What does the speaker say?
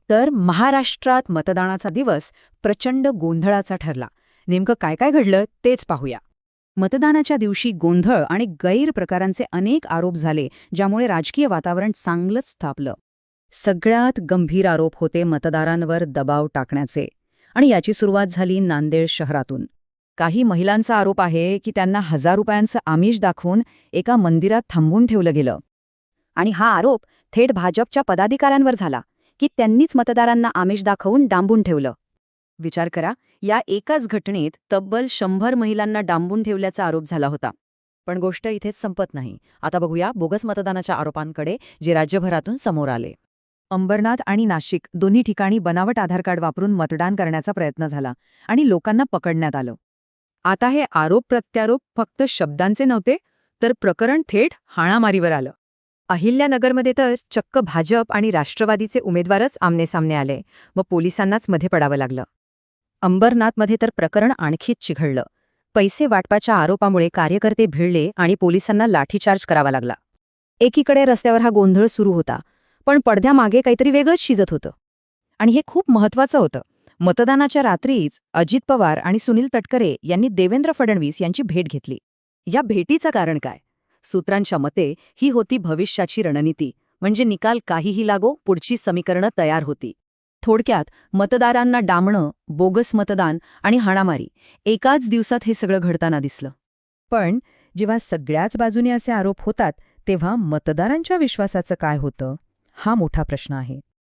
तर महाराष्ट्रात मतदानाचा दिवस प्रचंड गोंधळाचा ठरला. नेमकं काय काय घडलं तेच पाहूया. मतदानाच्या दिवशी गोंधळ आणि गैरप्रकारांचे अनेक आरोप झाले, ज्यामुळे राजकीय वातावरण चांगलंच तापलं. सगळ्यात गंभीर आरोप होते मतदारांवर दबाव टाकण्याचे, आणि याची सुरुवात झाली नांदेड शहरातून. काही महिलांचा आरोप आहे की त्यांना 1000 रुपयांचं आमिष दाखवून एका मंदिरात थांबवून ठेवलं गेलं. आणि हा आरोप थेट भाजपच्या पदाधिकाऱ्यांवर झाला की त्यांनीच मतदारांना आमिष दाखवून डांबून ठेवलं. विचार करा, या एकाच घटनेत तब्बल 100 महिलांना डांबून ठेवल्याचा आरोप झाला होता. पण गोष्ट इथेच संपत नाही. आता बघूया बोगस मतदानाच्या आरोपांकडे, जे राज्यभरातून समोर आले. अंबरनाथ आणि नाशिक दोन्ही ठिकाणी बनावट आधार कार्ड वापरून मतदान करण्याचा प्रयत्न झाला आणि लोकांना पकडण्यात आलं. आता हे आरोप प्रत्यारोप फक्त शब्दांचे नव्हते, तर प्रकरण थेट हाणामारीवर आलं. अहिल्यानगरमध्ये तर चक्क भाजप आणि राष्ट्रवादीचे उमेदवारच आमनेसामने आले, व पोलिसांनाच मध्ये पडावं लागलं. अंबरनाथमध्ये तर प्रकरण आणखीच चिघळलं. पैसे वाटपाच्या आरोपामुळे कार्यकर्ते भिडले आणि पोलिसांना लाठीचार्ज करावा लागला. एकीकडे रस्त्यावर हा गोंधळ सुरू होता, पण पडद्यामागे काहीतरी वेगळंच शिजत होतं. आणि हे खूप महत्त्वाचं होतं. मतदानाच्या रात्रीच अजित पवार आणि सुनील तटकरे यांनी देवेंद्र फडणवीस यांची भेट घेतली. या भेटीचं कारण काय? सूत्रांच्या मते ही होती भविष्याची रणनीती, म्हणजे निकाल काहीही लागो, पुढची समीकरणं तयार होती. थोडक्यात, मतदारांना डामणं, बोगस मतदान आणि हाणामारी, एकाच दिवसात हे सगळं घडताना दिसलं. पण जेव्हा सगळ्याच बाजूने असे आरोप होतात, तेव्हा मतदारांच्या विश्वासाचं काय होतं? हा मोठा प्रश्न आहे.